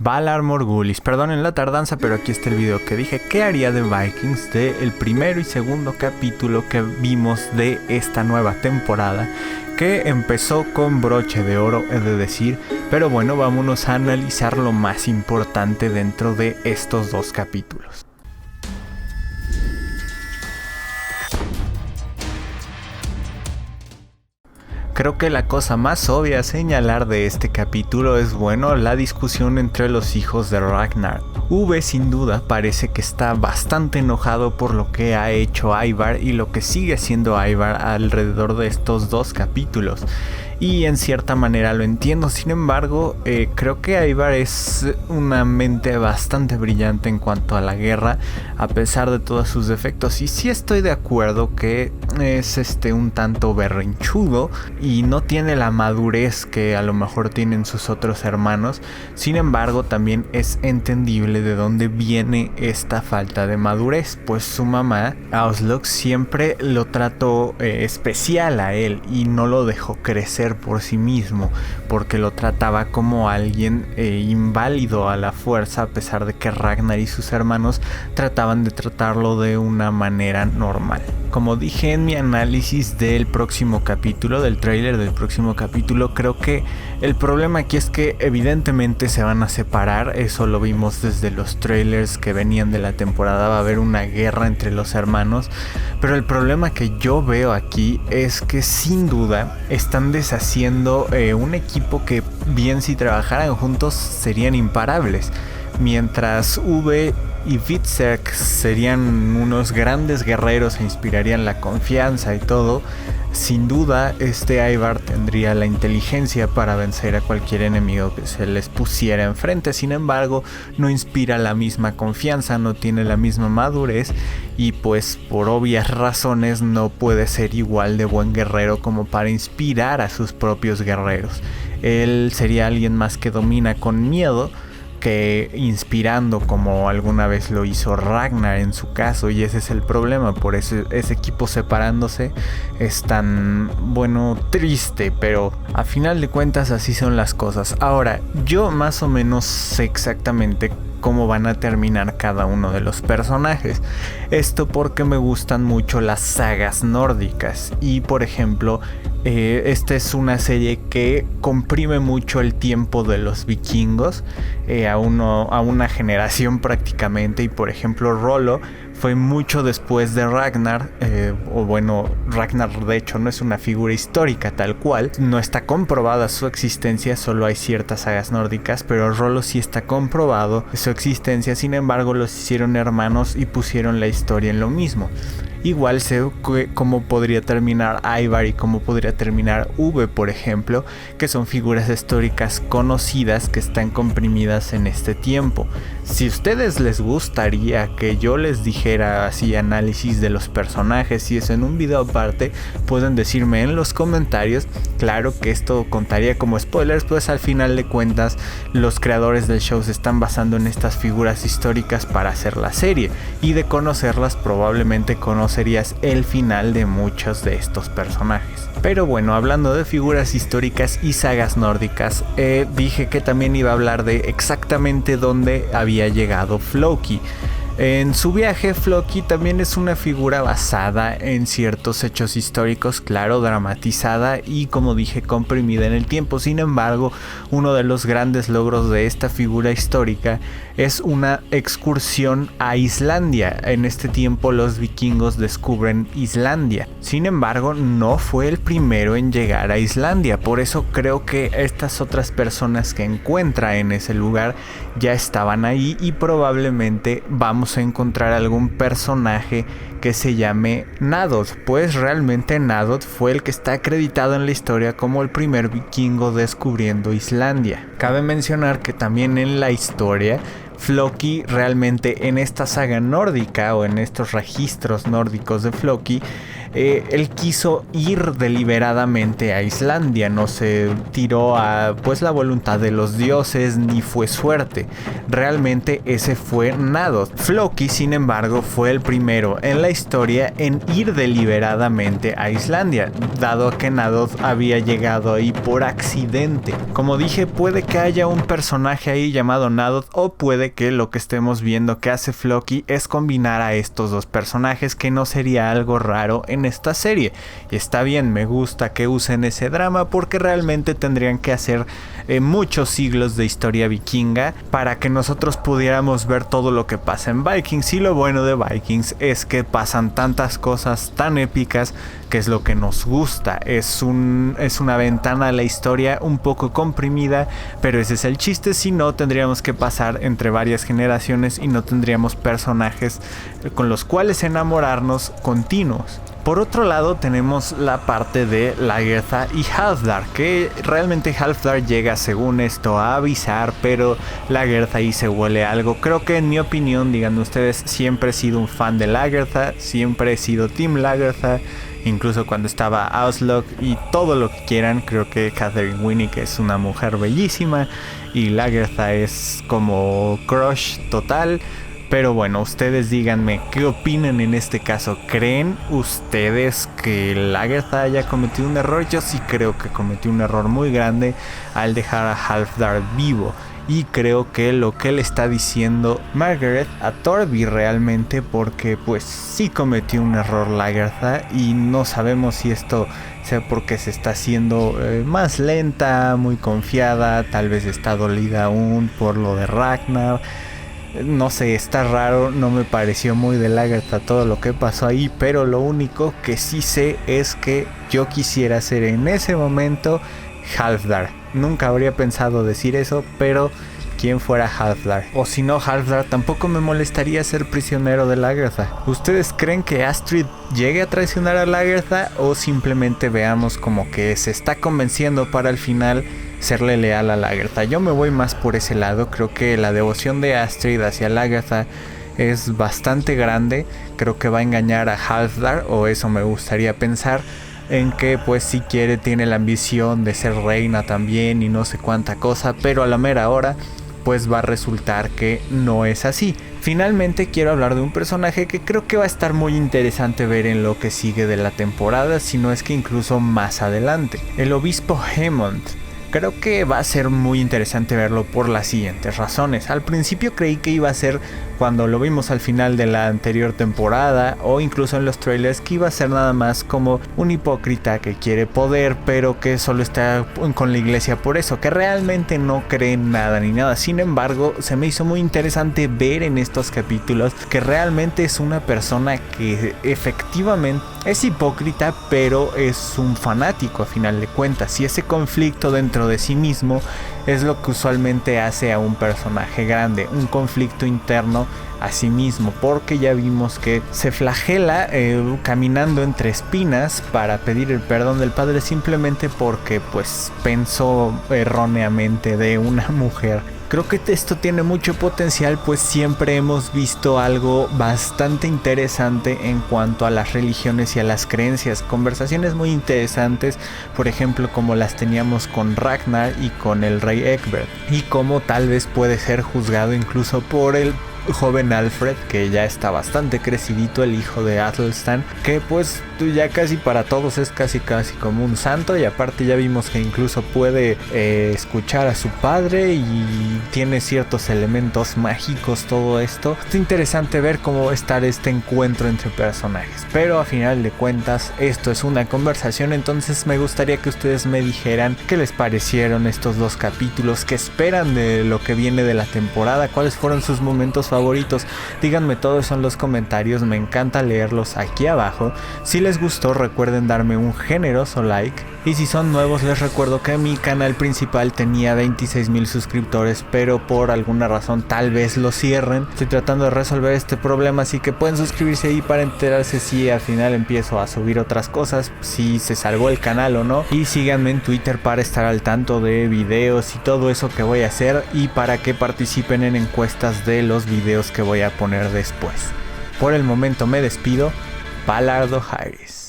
Valar Morghulis. Perdonen la tardanza, pero aquí está el video que dije que haría de Vikings, del primero y segundo capítulo que vimos de esta nueva temporada, que empezó con broche de oro, he de decir, pero bueno, vámonos a analizar lo más importante dentro de estos dos capítulos. Creo que la cosa más obvia a señalar de este capítulo es, bueno, la discusión entre los hijos de Ragnar. V sin duda parece que está bastante enojado por lo que ha hecho Ivar y lo que sigue haciendo Ivar alrededor de estos dos capítulos. Y en cierta manera lo entiendo, sin embargo, creo que Ivar es una mente bastante brillante en cuanto a la guerra, a pesar de todos sus defectos. Y sí estoy de acuerdo que es un tanto berrinchudo y no tiene la madurez que a lo mejor tienen sus otros hermanos. Sin embargo, también es entendible de dónde viene esta falta de madurez, pues su mamá, Aslog, siempre lo trató especial a él y no lo dejó crecer por sí mismo, porque lo trataba como alguien inválido a la fuerza, a pesar de que Ragnar y sus hermanos trataban de tratarlo de una manera normal. Como dije en mi análisis del próximo capítulo, del tráiler del próximo capítulo, creo que el problema aquí es que evidentemente se van a separar. Eso lo vimos desde los trailers que venían de la temporada. Va a haber una guerra entre los hermanos, pero el problema que yo veo aquí es que sin duda están deshaciendo un equipo que bien si trabajaran juntos serían imparables. Mientras V y Hvitserk serían unos grandes guerreros e inspirarían la confianza y todo, sin duda Ivar tendría la inteligencia para vencer a cualquier enemigo que se les pusiera enfrente. Sin embargo, no inspira la misma confianza, no tiene la misma madurez y pues por obvias razones no puede ser igual de buen guerrero como para inspirar a sus propios guerreros. Él sería alguien más que domina con miedo que inspirando, como alguna vez lo hizo Ragnar en su caso, y ese es el problema. Por eso ese equipo separándose es tan, bueno, triste, pero a final de cuentas así son las cosas. Ahora, yo más o menos sé exactamente cómo van a terminar cada uno de los personajes. Esto porque me gustan mucho las sagas nórdicas y por ejemplo esta es una serie que comprime mucho el tiempo de los vikingos a una generación prácticamente, y por ejemplo Rollo fue mucho después de Ragnar, Ragnar de hecho no es una figura histórica tal cual, no está comprobada su existencia, solo hay ciertas sagas nórdicas, pero Rollo sí está comprobado su existencia. Sin embargo, los hicieron hermanos y pusieron la historia en lo mismo. Igual sé cómo podría terminar Ivar y cómo podría terminar V, por ejemplo, que son figuras históricas conocidas que están comprimidas en este tiempo. Si a ustedes les gustaría que yo les dijera así análisis de los personajes y eso en un video aparte, pueden decirme en los comentarios. Claro que esto contaría como spoilers, pues al final de cuentas los creadores del show se están basando en estas figuras históricas para hacer la serie, y de conocerlas probablemente conocerías el final de muchos de estos personajes. Pero bueno, hablando de figuras históricas y sagas nórdicas, dije que también iba a hablar de exactamente dónde había llegado Floki. En su viaje, Floki también es una figura basada en ciertos hechos históricos, claro, dramatizada y, como dije, comprimida en el tiempo. Sin embargo, uno de los grandes logros de esta figura histórica es una excursión a Islandia. En este tiempo los vikingos descubren Islandia. Sin embargo, no fue el primero en llegar a Islandia. Por eso creo que estas otras personas que encuentra en ese lugar ya estaban ahí, y probablemente vamos a encontrar algún personaje que se llame Nadod, pues realmente Nadod fue el que está acreditado en la historia como el primer vikingo descubriendo Islandia. Cabe mencionar que también en la historia Floki realmente en esta saga nórdica o en estos registros nórdicos de Floki él quiso ir deliberadamente a Islandia, no se tiró a pues la voluntad de los dioses ni fue suerte. Realmente ese fue Nadod. Floki, sin embargo, fue el primero en la historia en ir deliberadamente a Islandia, dado que Nadod había llegado ahí por accidente. Como dije, puede que haya un personaje ahí llamado Nadod, o puede que lo que estemos viendo que hace Floki es combinar a estos dos personajes, que no sería algo raro en esta serie. Y está bien, me gusta que usen ese drama, porque realmente tendrían que hacer muchos siglos de historia vikinga para que nosotros pudiéramos ver todo lo que pasa en Vikings. Y lo bueno de Vikings es que pasan tantas cosas tan épicas, que es lo que nos gusta. Es una ventana a la historia un poco comprimida, pero ese es el chiste. Si no, tendríamos que pasar entre varias generaciones y no tendríamos personajes con los cuales enamorarnos continuos. Por otro lado tenemos la parte de Lagertha y Halfdar, que realmente Halfdar llega según esto a avisar, pero Lagertha ahí se huele algo. Creo que en mi opinión, díganme ustedes, siempre he sido un fan de Lagertha, siempre he sido Team Lagertha, incluso cuando estaba Aslog y todo lo que quieran. Creo que Catherine Winnick es una mujer bellísima y Lagertha es como crush total. Pero bueno, ustedes díganme qué opinan en este caso. ¿Creen ustedes que Lagertha haya cometido un error? Yo sí creo que cometió un error muy grande al dejar a Halfdar vivo. Y creo que lo que le está diciendo Margaret a Torby realmente, porque pues sí cometió un error Lagertha, y no sabemos si esto sea porque se está haciendo más lenta, muy confiada, tal vez está dolida aún por lo de Ragnar. No sé, está raro, no me pareció muy de Lagertha todo lo que pasó ahí, pero lo único que sí sé es que yo quisiera ser en ese momento Halfdar. Nunca habría pensado decir eso, pero quien fuera Halfdar. O si no Halfdar, tampoco me molestaría ser prisionero de Lagertha. ¿Ustedes creen que Astrid llegue a traicionar a Lagertha, o simplemente veamos como que se está convenciendo para al final serle leal a Lagertha? Yo me voy más por ese lado. Creo que la devoción de Astrid hacia Lagertha es bastante grande. Creo que va a engañar a Halfdar, o eso me gustaría pensar, en que pues si quiere, tiene la ambición de ser reina también y no sé cuánta cosa, pero a la mera hora pues va a resultar que no es así. Finalmente quiero hablar de un personaje que creo que va a estar muy interesante ver en lo que sigue de la temporada, si no es que incluso más adelante. El obispo Hemond. Creo que va a ser muy interesante verlo por las siguientes razones. Al principio creí que iba a ser, cuando lo vimos al final de la anterior temporada o incluso en los trailers, que iba a ser nada más como un hipócrita que quiere poder, pero que solo está con la iglesia por eso, que realmente no cree en nada ni nada. Sin embargo, se me hizo muy interesante ver en estos capítulos que realmente es una persona que efectivamente es hipócrita, pero es un fanático a final de cuentas, y ese conflicto dentro de sí mismo es lo que usualmente hace a un personaje grande, un conflicto interno a sí mismo, porque ya vimos que se flagela caminando entre espinas para pedir el perdón del padre, simplemente porque pues pensó erróneamente de una mujer. Creo que esto tiene mucho potencial, pues siempre hemos visto algo bastante interesante en cuanto a las religiones y a las creencias. Conversaciones muy interesantes, por ejemplo, como las teníamos con Ragnar y con el rey Egbert, y cómo tal vez puede ser juzgado incluso por el joven Alfred, que ya está bastante crecidito, el hijo de Athelstan, que pues ya casi para todos es casi como un santo, y aparte ya vimos que incluso puede escuchar a su padre y tiene ciertos elementos mágicos. Todo esto es interesante ver cómo va a estar este encuentro entre personajes, pero a final de cuentas esto es una conversación. Entonces me gustaría que ustedes me dijeran qué les parecieron estos dos capítulos, qué esperan de lo que viene de la temporada, cuáles fueron sus momentos favoritos. Díganme todo eso en los comentarios, me encanta leerlos aquí abajo. Si les gustó, recuerden darme un generoso like, y si son nuevos les recuerdo que mi canal principal tenía 26,000 suscriptores, pero por alguna razón tal vez lo cierren. Estoy tratando de resolver este problema, así que pueden suscribirse ahí para enterarse si al final empiezo a subir otras cosas, si se salvó el canal o no, y síganme en Twitter para estar al tanto de videos y todo eso que voy a hacer, y para que participen en encuestas de los videos que voy a poner después. Por el momento me despido. Palardo Harris.